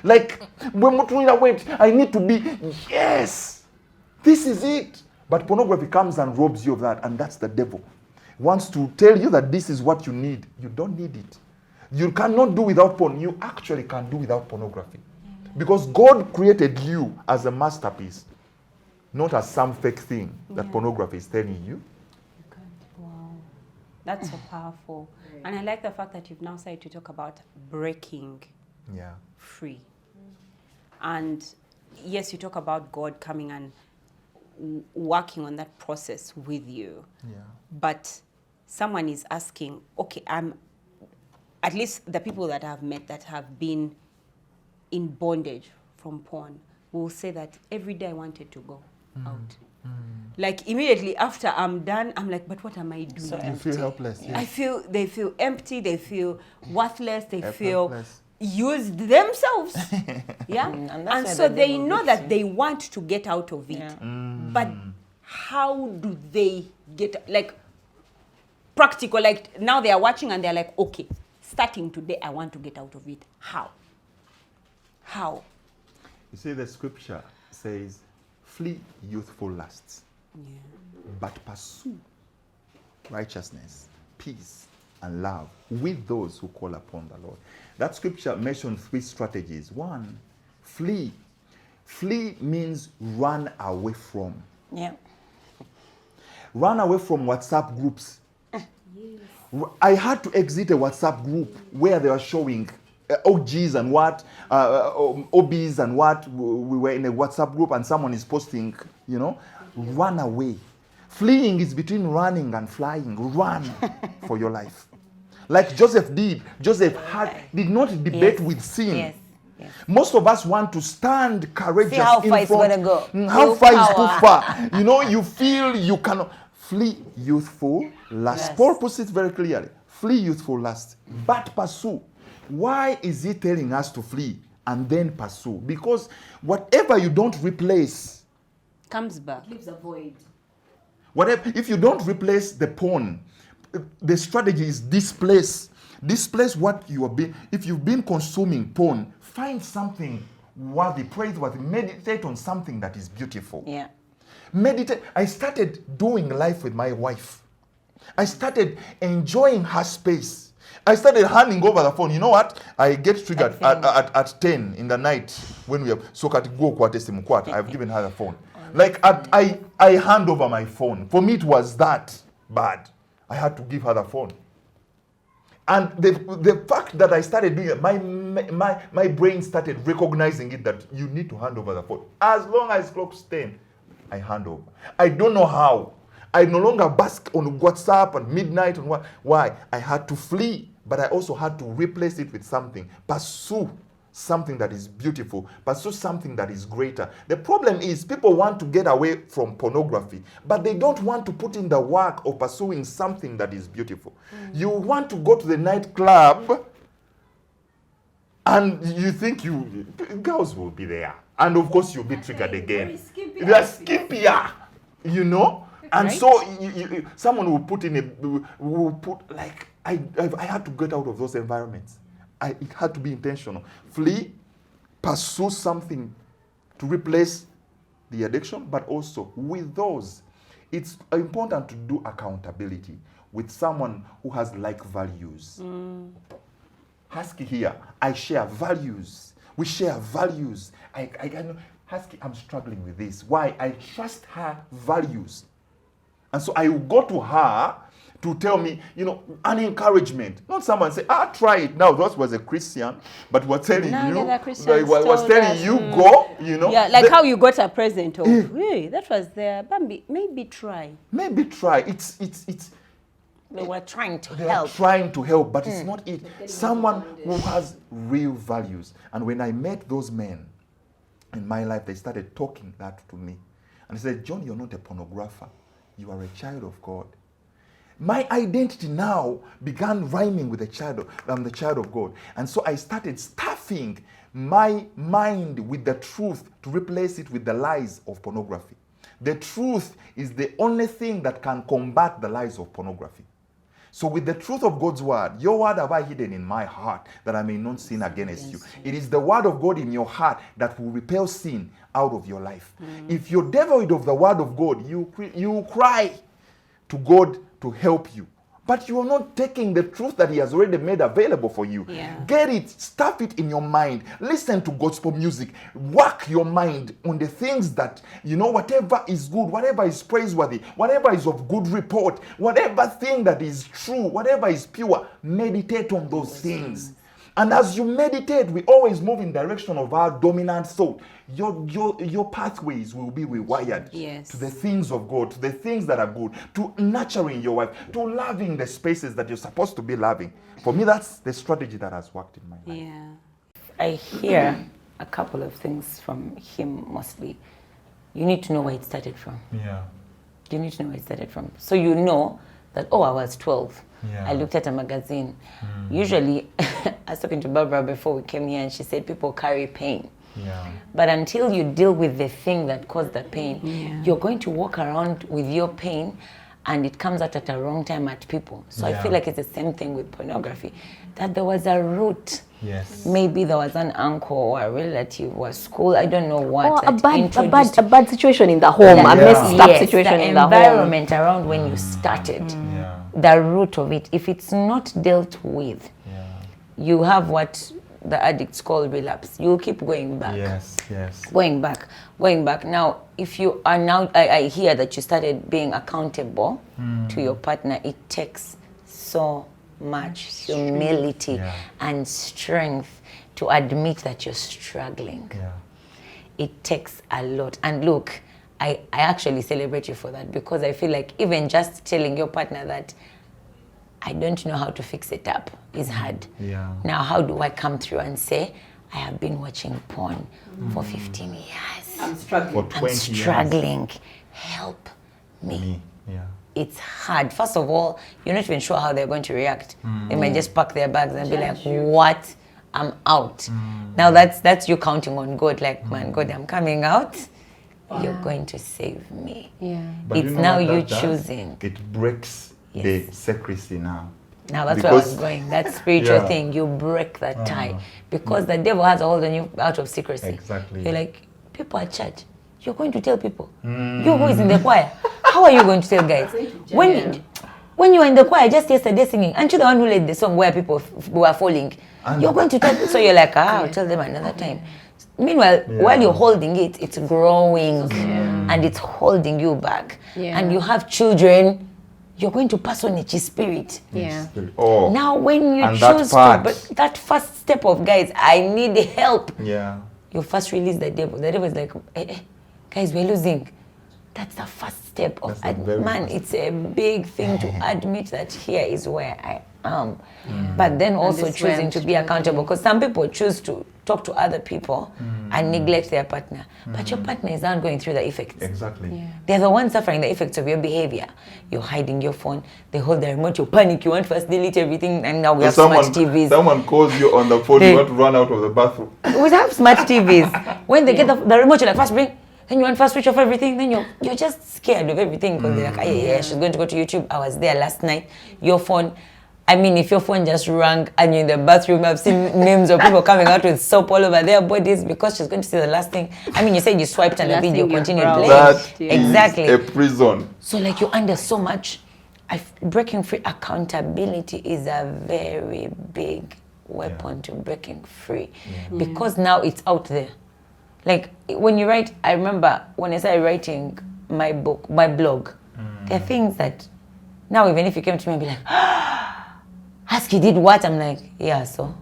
Like, when Mutuina went, I need to be, yes, this is it. But pornography comes and robs you of that, and that's the devil. Wants to tell you that this is what you need. You don't need it. You cannot do without porn. You actually can do without pornography. Because God created you as a masterpiece, not as some fake thing that pornography is telling you. Wow. That's so powerful. And I like the fact that you've now started to talk about breaking free. And yes, you talk about God coming and working on that process with you. But someone is asking, okay, at least the people that I've met that have been in bondage from porn will say that every day I wanted to go out. Like immediately after I'm done, I'm like, but what am I doing? So you feel helpless. Yes. They feel empty, they feel worthless, they feel used themselves. And so they know that they want to get out of it. But how do they get, like, practical, like now they are watching and they're like, okay, starting today I want to get out of it. How? You see, the scripture says, flee youthful lusts, but pursue righteousness, peace, and love with those who call upon the Lord. That scripture mentions 3 strategies. 1, flee. Flee means run away from. Run away from WhatsApp groups. I had to exit a WhatsApp group where they were showing OGs and what, OBs and what. We were in a WhatsApp group and someone is posting, run away. Fleeing is between running and flying. Run for your life. Like Joseph did. Joseph did not debate with sin. Most of us want to stand courageous. See how far it's going to go. How far is too far? You feel you cannot. Flee youthful lust. Paul puts it very clearly. Flee youthful lust, but pursue. Why is he telling us to flee and then pursue? Because whatever you don't replace comes back. It leaves a void. Whatever, if you don't replace the porn, the strategy is displace. Displace what you have been. If you've been consuming porn, find something worthy, praiseworthy. Meditate on something that is beautiful. Meditate. I started doing life with my wife. I started enjoying her space. I started handing over the phone. You know what? I get triggered at 10 in the night when we have so I've given her the phone. Like I hand over my phone. For me it was that bad. I had to give her the phone. And the fact that I started doing it, my brain started recognizing it, that you need to hand over the phone. As long as clock's 10, I hand over. I don't know how. I no longer bask on WhatsApp and midnight and what. Why? I had to flee, but I also had to replace it with something. Pursue something that is beautiful. Pursue something that is greater. The problem is people want to get away from pornography, but they don't want to put in the work of pursuing something that is beautiful. You want to go to the nightclub and you think girls will be there. And of course you'll be triggered again. They're skimpier, And so someone will put I had to get out of those environments. It had to be intentional. Flee, pursue something to replace the addiction, but also with those. It's important to do accountability with someone who has like values. Husky here, I share values. We share values. I know, Husky, I'm struggling with this. Why? I trust her values. And so I will go to her to tell me, an encouragement. Not someone say, try it. Now, that was a Christian, but we're telling go, Yeah, like how you got a present of, hey, that was there. Bambi, maybe try. Maybe try. It's They were trying to they help. are trying to help, but it's not it. Someone who has real values. And when I met those men in my life, they started talking that to me. And they said, John, you're not a pornographer. You are a child of God. My identity now began rhyming with the child of God. And so I started stuffing my mind with the truth to replace it with the lies of pornography. The truth is the only thing that can combat the lies of pornography. So with the truth of God's word, your word have I hidden in my heart that I may not sin against you. It is the word of God in your heart that will repel sin out of your life. If you're devoid of the word of God, you cry to God to help you. But you are not taking the truth that he has already made available for you. Yeah. Get it, stuff it in your mind. Listen to gospel music. Work your mind on the things that, whatever is good, whatever is praiseworthy, whatever is of good report, whatever thing that is true, whatever is pure, meditate on those things. And as you meditate, we always move in direction of our dominant thought. Your pathways will be rewired to the things of God, to the things that are good, to nurturing your wife, to loving the spaces that you're supposed to be loving. For me, that's the strategy that has worked in my life. Yeah. I hear a couple of things from him mostly. You need to know where it started from. Yeah. You need to know where it started from. So you know that, I was 12. Yeah. I looked at a magazine. Usually, I was talking to Barbara before we came here and she said people carry pain. Yeah. But until you deal with the thing that caused the pain, you're going to walk around with your pain and it comes out at a wrong time at people. So I feel like it's the same thing with pornography. That there was a root. Yes. Maybe there was an uncle or a relative or school, I don't know what. Or that a bad situation in the home, a messed up situation in the home. The environment around when you started, the root of it, if it's not dealt with, you have what the addicts call relapse. You'll keep going back. Yes. Going back. Now, if you are now, I hear that you started being accountable to your partner. It takes so much humility and strength to admit that you're struggling. Yeah. It takes a lot. And look, I actually celebrate you for that, because I feel like even just telling your partner that I don't know how to fix it up is hard. Yeah. Now, how do I come through and say, I have been watching porn for 15 years. I'm struggling. For 20 I'm struggling. Help me. Yeah. It's hard. First of all, you're not even sure how they're going to react. They might just pack their bags and be like, what? I'm out. Now that's you counting on God, like, man, God, I'm coming out. You're going to save me. Yeah. But It's you know now what you that does? choosing. It breaks the secrecy now. Now that's where I was Because- going. That spiritual Yeah. thing, you break that tie. Because the devil has a hold on you out of secrecy. Exactly. You're like, people at church, you're going to tell people. You who is in the choir, how are you going to tell guys? When you were in the choir just yesterday singing, aren't you the one who led the song where people were falling? You're going to tell, so you're like, I'll tell them another time. Meanwhile, while you're holding it, it's growing and it's holding you back. Yeah. And you have children, you're going to personage his spirit. Yeah. Oh. Now when you And that choose part. but that first step of, guys, I need help. Yeah. You first release the devil. The devil is like, guys, we're losing. That's the first step of That's the very man. first It's a big thing to admit that here is where I am. But then also this is where choosing I'm to be accountable, because some people choose to talk to other people and neglect their partner. But your partner is not going through the effects. Exactly. They're the ones suffering the effects of your behavior. You're hiding your phone, they hold the remote, you panic, you want to first delete everything, and now we have smart TVs. Someone calls you on the phone, you want to run out of the bathroom. We have smart TVs. When they get the remote, you're like, first bring, then you want first switch off everything, then you're just scared of everything, because they're like, yeah, she's going to go to YouTube. I was there last night. Your phone, I mean, if your phone just rang and you're in the bathroom, I've seen names of people coming out with soap all over their bodies because she's going to see the last thing. I mean, you said you swiped and the Last video thing you continued browsed. playing. That Exactly. is a prison. So like you're under so much. Breaking free accountability is a very big weapon to breaking free, because now it's out there. Like when you write, I remember when I started writing my book, my blog, there are things that now even if you came to me and be like, Husky did what? I'm like, yeah, so.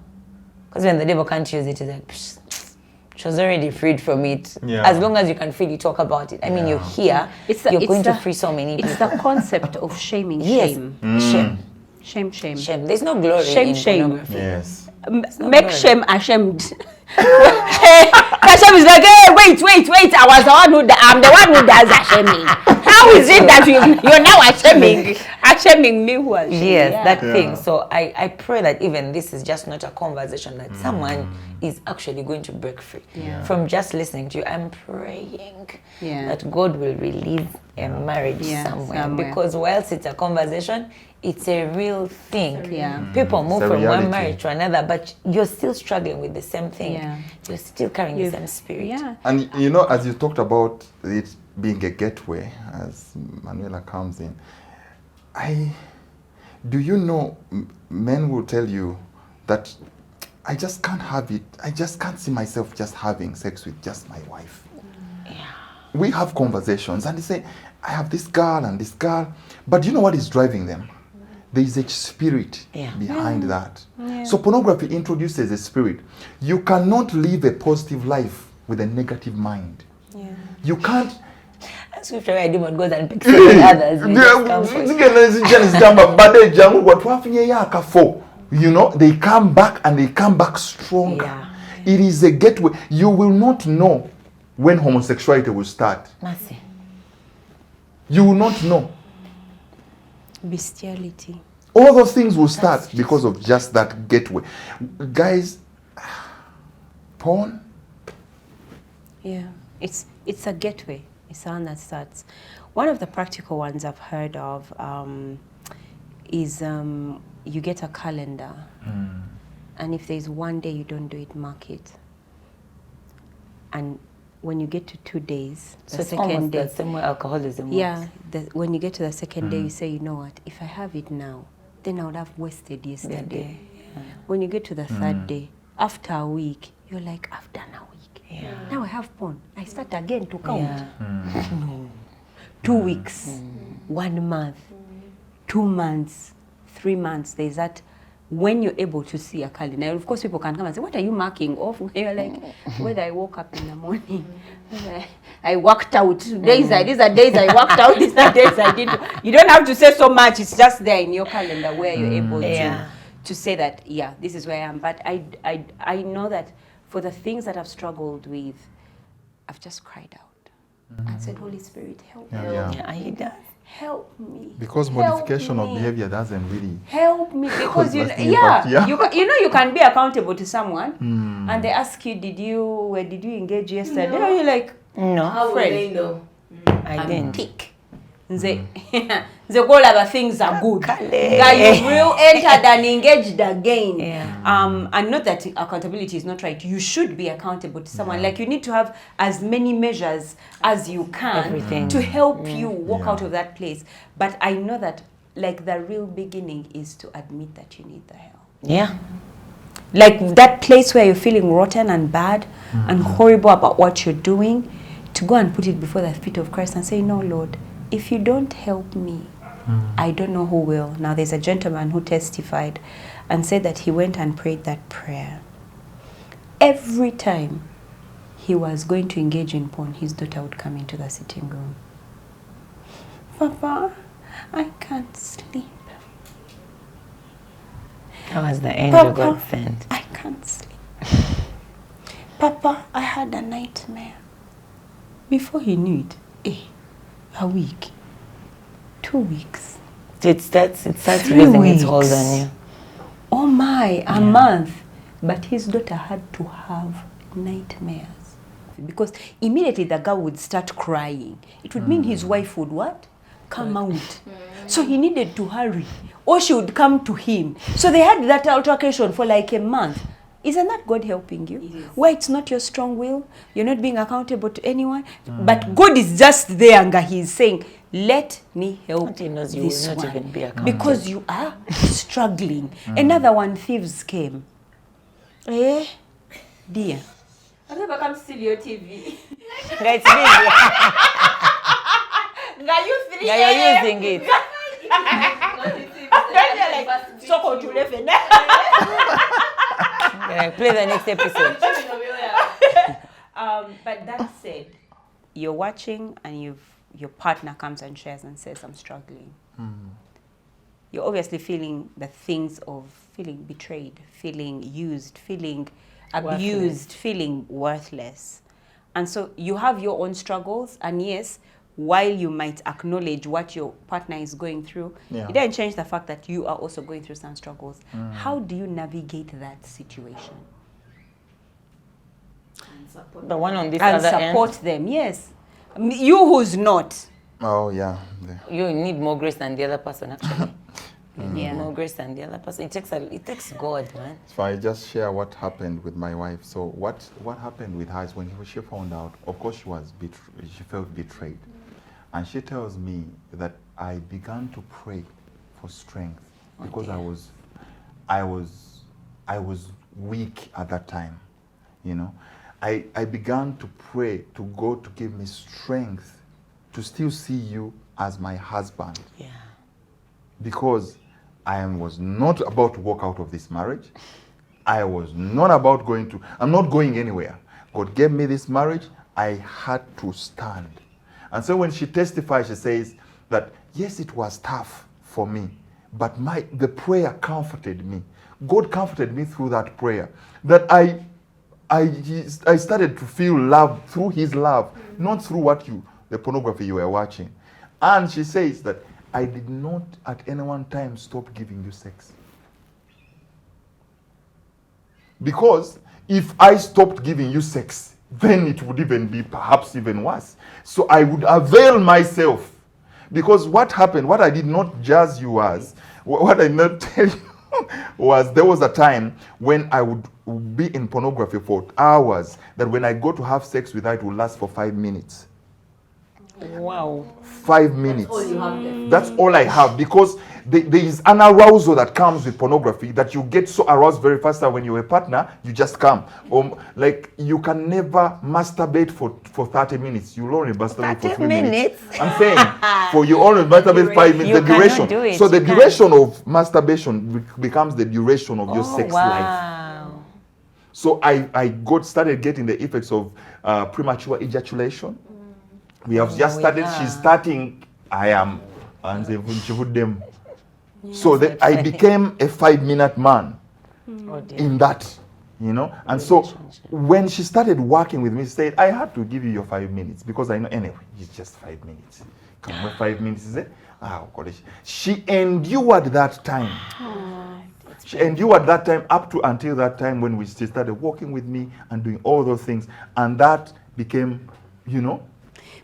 Because when the devil can't use it, it's like, psh, she was already freed from it. Yeah. As long as you can freely talk about it. I mean, you're here, you're going to free so many people. It's the concept of shaming Yes, shame. shame. Shame. Shame. There's no glory Shame, in shame. pornography. Yes. Make shame ashamed. Hashem is like, hey, wait, I'm the one who does the shaming. How is it that you're now shaming? shaming me who are shaming. Yes, Yeah. that thing. So I pray that even this is just not a conversation, that someone is actually going to break free from just listening to you. I'm praying that God will release a marriage somewhere. Because whilst it's a conversation, it's a real thing. People move from one marriage to another, but you're still struggling with the same thing. You're still carrying the same spirit. And you know, as you talked about it being a gateway, as Manuela comes in, do you know, men will tell you that I just can't have it. I just can't see myself just having sex with just my wife. We have conversations and they say, I have this girl and this girl, but you know what is driving them? There is a spirit behind that. So pornography introduces a spirit. You cannot live a positive life with a negative mind. You can't. Scripture where a demon goes and picks others. You know, they come back and they come back stronger. It is a gateway. You will not know when homosexuality will start. Mercy. You will not know. Bestiality. All those things will start because of just that gateway. Guys, porn? Yeah, it's a gateway. It's one that starts. One of the practical ones I've heard of is you get a calendar, and if there's one day you don't do it, mark it. And when you get to 2 days, So it's almost the same way alcoholism works. when you get to the second day, you say, you know what, if I have it now, then I would have wasted yesterday. When you get to the third day, after a week, you're like, I've done a week. Now I have porn. I start again to count. No. 2 weeks, 1 month, 2 months, 3 months. There's that when you're able to see a calendar. Of course, people can come and say, what are you marking off? You're like, whether I woke up in the morning, I worked out. These are days I worked out, these are days I didn't. You don't have to say so much. It's just there in your calendar where you're able to say that, this is where I am. But I know that for the things that I've struggled with, I've just cried out and said, Holy Spirit, help me. He does. Help me. Because modification of behavior doesn't really help me, because you can be accountable to someone and they ask you, where did you engage yesterday? No. You're like, no. How will they know? I didn't. Tick. The goal of things are good. That you will entered and engaged again. And not that accountability is not right. You should be accountable to someone. Like you need to have as many measures as you can to help you walk out of that place. But I know that like the real beginning is to admit that you need the help. Like that place where you're feeling rotten and bad and horrible about what you're doing, to go and put it before the feet of Christ and say, no, Lord, if you don't help me, I don't know who will. Now, there's a gentleman who testified and said that he went and prayed that prayer. Every time he was going to engage in porn, his daughter would come into the sitting room. Papa, I can't sleep. That was the angel Papa, God sent. I can't sleep. Papa, I had a nightmare. Before he knew it, a week, 2 weeks. It starts losing its hold on you. Oh my, a month. But his daughter had to have nightmares. Because immediately the girl would start crying. It would mean his wife would what? Come out. So he needed to hurry. Or she would come to him. So they had that altercation for like a month. Isn't that God helping you? Where it's not your strong will, you're not being accountable to anyone, but God is just there and He's saying, let me help this one. Even be because you are struggling. Another one, thieves came. Dear. I never come steal your TV. It's busy. You're using it. Play the next episode. But that said, you're watching and your partner comes and shares and says, I'm struggling. You're obviously feeling the things of feeling betrayed, feeling used, feeling abused, feeling worthless. And so you have your own struggles, and yes, while you might acknowledge what your partner is going through, Yeah. it doesn't change the fact that you are also going through some struggles. How do you navigate that situation? The one on this And other support end, them, yes. You who's not. Oh, yeah. you need more grace than the other person, actually. You need Yeah. more grace than the other person. It takes God, man. So I just share what happened with my wife. So what happened with her is when she found out, of course she felt betrayed. And she tells me that I began to pray for strength because I was weak at that time. You know, I began to pray to God to give me strength to still see you as my husband. Yeah. Because I was not about to walk out of this marriage. I was not about I'm not going anywhere. God gave me this marriage. I had to stand. And so when she testifies, she says that, yes, it was tough for me, but the prayer comforted me. God comforted me through that prayer. That I started to feel love through his love, not through the pornography you were watching. And she says that I did not at any one time stop giving you sex. Because if I stopped giving you sex, then it would even be perhaps even worse. So I would avail myself. Because what happened, what I did not judge you as, what I did not tell you was there was a time when I would be in pornography for hours, that when I go to have sex with her, it would last for 5 minutes. Wow. 5 minutes. That's all I have, because there is an arousal that comes with pornography, that you get so aroused very fast that when you're a partner, you just come. Like you can never masturbate for 30 minutes. You'll only masturbate for 3 minutes. I'm saying, for you only masturbate 5 minutes, You the duration. cannot do it. So the You can't. duration of masturbation becomes the duration of your sex life. Wow. So I started getting the effects of premature ejaculation. We have just started. yeah. She's starting. I am. And they put them. So I became a 5-minute man Oh, dear. in that, you know. And so when she started working with me, she said, I had to give you your 5 minutes because I know anyway, it's just 5 minutes. Come on, 5 minutes is it? Oh, God. She endured that time. She endured that time up to until that time when she started working with me and doing all those things. And that became, you know.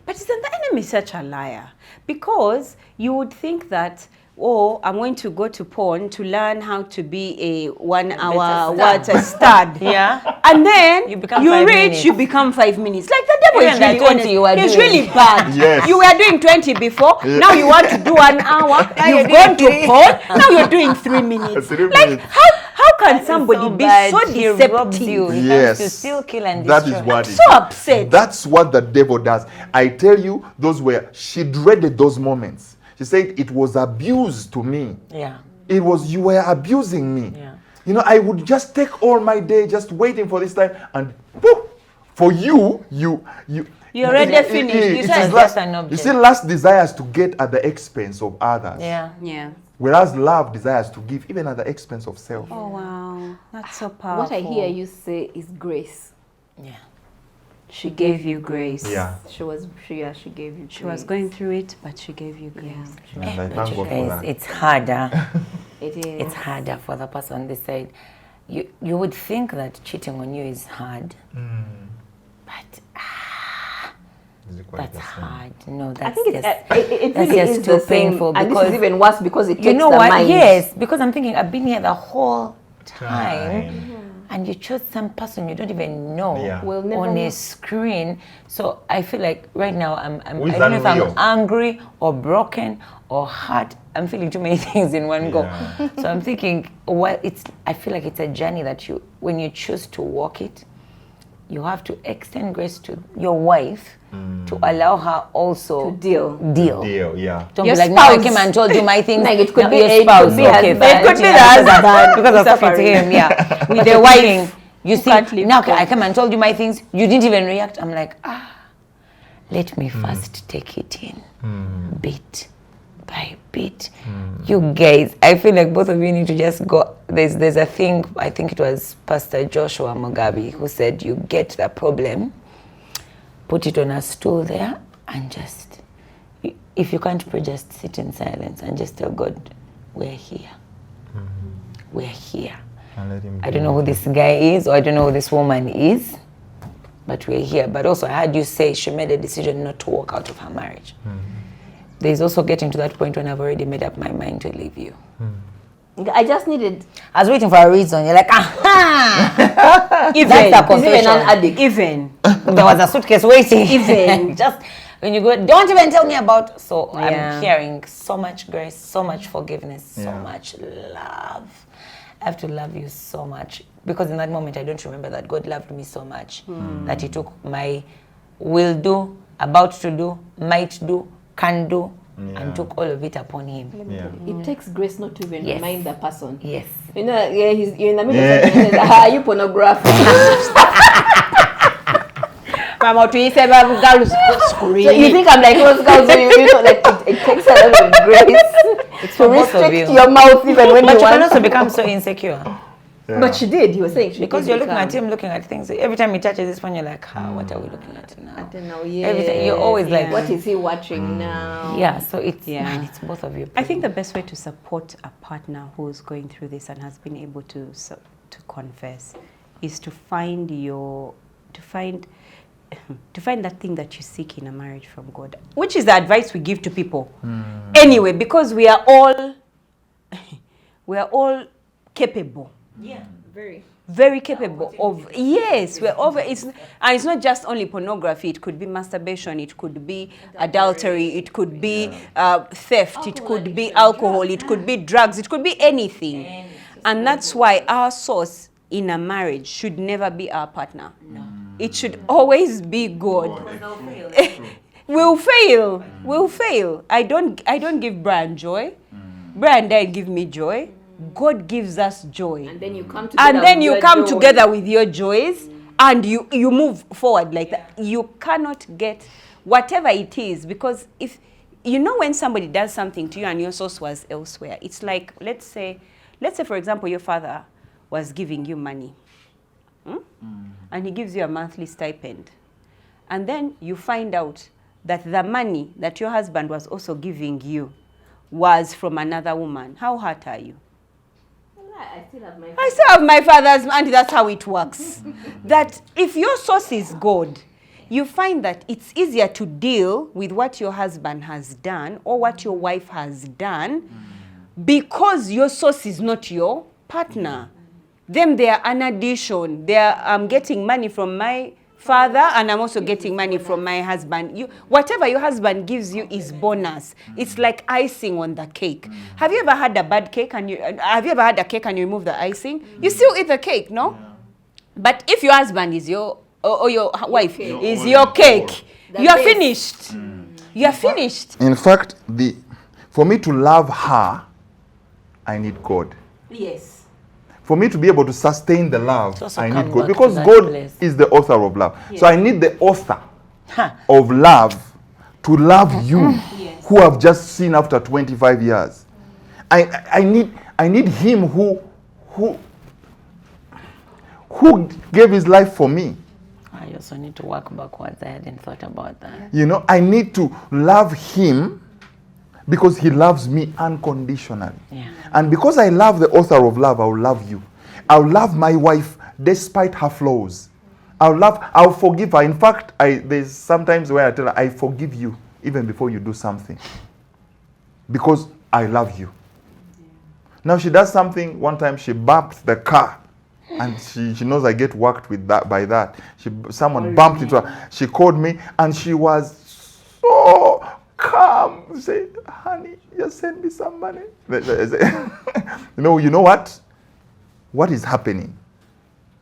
But isn't the enemy such a liar? Because you would think that, oh, I'm going to go to porn to learn how to be a 1 hour water stud. Yeah. And then You become you 5 reach, minutes. you become 5 minutes. Like the devil Even is that really 20 honest. you were He's doing. really bad. Yes. You were doing 20 before. Now you want to do 1 hour. You've gone to porn. Now you're doing 3 minutes. 3 Like minutes. how can somebody be so He robs deceptive? you. He Yes. comes to steal, kill, and That destroy. is what So upset. That's what the devil does. I tell you, she dreaded those moments. She said it was abuse to me. Yeah. It was, you were abusing me. Yeah. You know, I would just take all my day just waiting for this time, and poof, for you You're already finished. You it said is just an object. you see, lust desires to get at the expense of others. Yeah. Yeah. Whereas love desires to give even at the expense of self. Oh, wow. That's so powerful. What I hear you say is grace. Yeah. She gave you grace. Yeah. She gave you. She was going through it, but she gave you grace. Yeah, And I thank God for Guys, that. it's harder. it is. It's harder for the person on this side. You would think that cheating on you is hard, but that's hard. No, I that's think just, it that's really just is too the same, painful and this because is even worse because it takes you know the what? mind. Yes, because I'm thinking I've been here the whole time. And you chose some person you don't even know Yeah. We'll never on know. a screen. So I feel like right now I Who is don't know if unreal? I'm angry or broken or hurt. I'm feeling too many things in one go. Yeah. So I'm thinking, I feel like it's a journey that when you choose to walk it, you have to extend grace to your wife to allow her also To deal. Deal, yeah. Don't Your be like, no, I spouse. came and told you my things. Like, it could No, be your a- it spouse. could be Okay, husband. fine. It could be Yeah, the husband because of talking to suffering. him, yeah. With the wife, you see, can't live now together. I come and told you my things. You didn't even react. I'm like, let me first take it in, bit by bit. You guys, I feel like both of you need to just go. There's a thing. I think it was Pastor Joshua Mugabi who said, you get the problem, put it on a stool there, and just if you can't pray, just sit in silence and just tell God, we're here. We're here. And let him I don't know who this guy is, or I don't know who this woman is, but we're here. But also, I heard you say she made a decision not to walk out of her marriage. There's also getting to that point when I've already made up my mind to leave you. I just needed. I was waiting for a reason. You're like, aha! Even, That's a Even confession. an addict. even. There was a suitcase waiting. Even. Just when you go, don't even tell me about. So Yeah. I'm hearing so much grace, so much forgiveness, so Yeah. much love. I have to love you so much, because in that moment I don't remember that God loved me so much that He took my will do, about to do, might do, can do, and took all of it upon Him. Yeah. It takes grace not to even Yes. remind the person. Yes. You know, yeah, you're in the middle of something. Are you pornography? Mama, to say about girls So screaming. you think I'm like those girls who you know, like it takes a lot of grace for to both of restrict you. your mouth even when But you you can want. also become so insecure. But she did. You were saying she Because did you're looking become. at him, looking at things. Every time he touches this one, you're like, what are we looking at now? I don't know. Yeah. Every time, you're always like, What is he watching now? yeah, so it's, Yeah. man, it's both of you. I think the best way to support a partner who's going through this and has been able to confess is to find that thing that you seek in a marriage from God, which is the advice we give to people. Anyway, because we are all capable. Yeah. Very capable of, yes, we're over, and it's not just only pornography. It could be masturbation, it could be adultery, it could be theft, it could be alcohol, it could be drugs, it could be anything. And that's why our source in a marriage should never be our partner. It should always be God. We'll fail. I don't give Brian joy. Brian didn't give me joy. God gives us joy. And then you come together. And then with you your come joy. together with your joys and you move forward like that. You cannot get whatever it is, because if you know when somebody does something to you and your source was elsewhere, it's like, let's say for example your father was giving you money, and he gives you a monthly stipend, and then you find out that the money that your husband was also giving you was from another woman. How hurt are you? I I still have my father's money. That's how it works. That if your source is God, you find that it's easier to deal with what your husband has done or what your wife has done, because your source is not your partner. Them, they are an addition. I'm getting money from my father and I'm also getting money from my husband. Whatever your husband gives you is bonus. It's like icing on the cake. Have you ever had a bad cake and have you ever had a cake and you remove the icing? You still eat the cake, no? But if your husband is your wife is your cake, you are finished. You are finished. In fact, for me to love her, I need God. Yes. For me to be able to sustain the love, also I come need God. back to Because that God place. is the author of love. Yes. So I need the author of love to love you, who have just seen after 25 years. I need him who gave his life for me. I also need to work backwards. I hadn't thought about that. You know, I need to love him because he loves me unconditionally. Yeah. And because I love the author of love, I will love you. I'll love my wife despite her flaws. I'll forgive her. In fact, there's sometimes where I tell her, I forgive you even before you do something. Because I love you. Now she does something, one time she bumped the car. And she knows I get worked with that by that. Someone bumped into her. She called me and she was so calm. Say, honey, just send me some money. You know what? What is happening?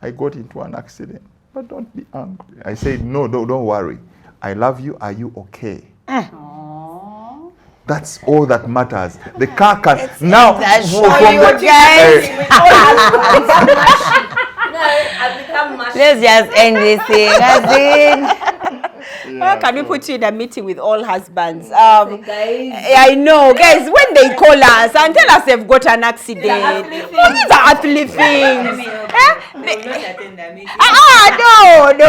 I got into an accident. But don't be angry. I said, no, don't worry. I love you. Are you okay? That's all that matters. The car can now I've become much. Let's just end this thing. As in, Why can we put you in a meeting with all husbands? Guys. I know, guys, when they call us and tell us they've got an accident, what is the earthly things? No.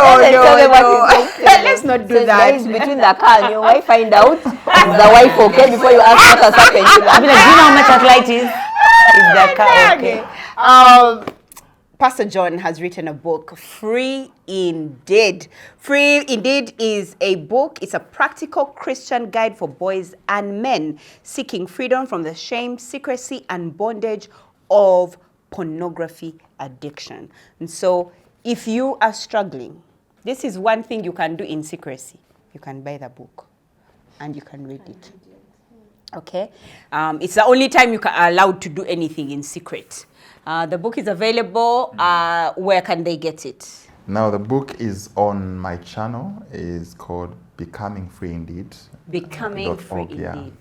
Let's not do that. Guys, between the car and your wife, find out, is the wife okay before you ask what has happened? I'll be like, do you know how much that light is? Is the car okay? Pastor John has written a book, Free Indeed. Free Indeed is a book. It's a practical Christian guide for boys and men seeking freedom from the shame, secrecy, and bondage of pornography addiction. And so if you are struggling, this is one thing you can do in secrecy. You can buy the book and you can read it. Okay? It's the only time you are allowed to do anything in secret. The book is available. Where can they get it? Now the book is on my channel. It's called Becoming Free Indeed. Becoming Free .org, yeah. Indeed.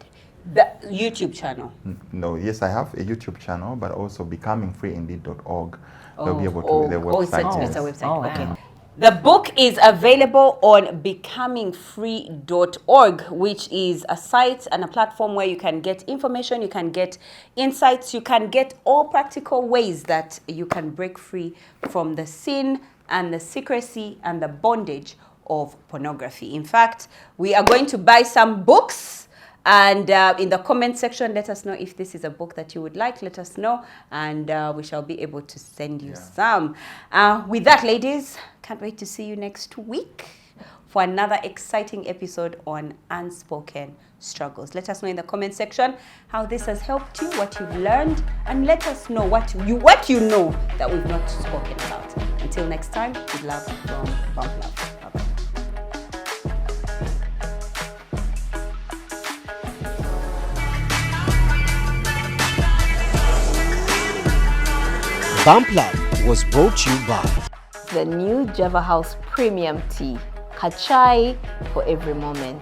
The YouTube channel. No, yes, I have a YouTube channel, but also becomingfreeindeed.org. They'll be able to the website. It's a website. Oh, Okay. wow. The book is available on becomingfree.org, which is a site and a platform where you can get information, you can get insights, you can get all practical ways that you can break free from the sin and the secrecy and the bondage of pornography. In fact, we are going to buy some books. And in the comment section, let us know if this is a book that you would like. Let us know, and we shall be able to send you some. With that, ladies, can't wait to see you next week for another exciting episode on Unspoken Struggles. Let us know in the comment section how this has helped you, what you've learned, and let us know what you know that we've not spoken about. Until next time, with love from Bump Love. Bye-bye. Bump Lab was brought to you by The new Java House Premium Tea. Kachai for every moment.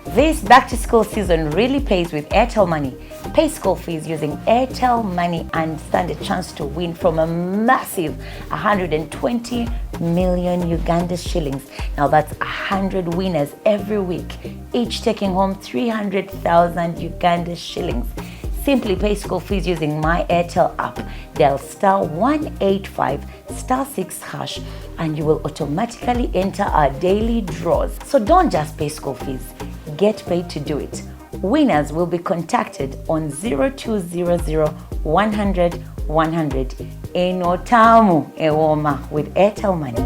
This back to school season really pays with Airtel Money. Pay school fees using Airtel Money and stand a chance to win from a massive 120 million Uganda shillings. Now that's 100 winners every week, each taking home 300,000 Uganda shillings. Simply pay school fees using MyAirtel app. Dial *185*6# and you will automatically enter our daily draws. So don't just pay school fees, get paid to do it. Winners will be contacted on 0200 100 100. Eno tamu ewoma with Airtel Money.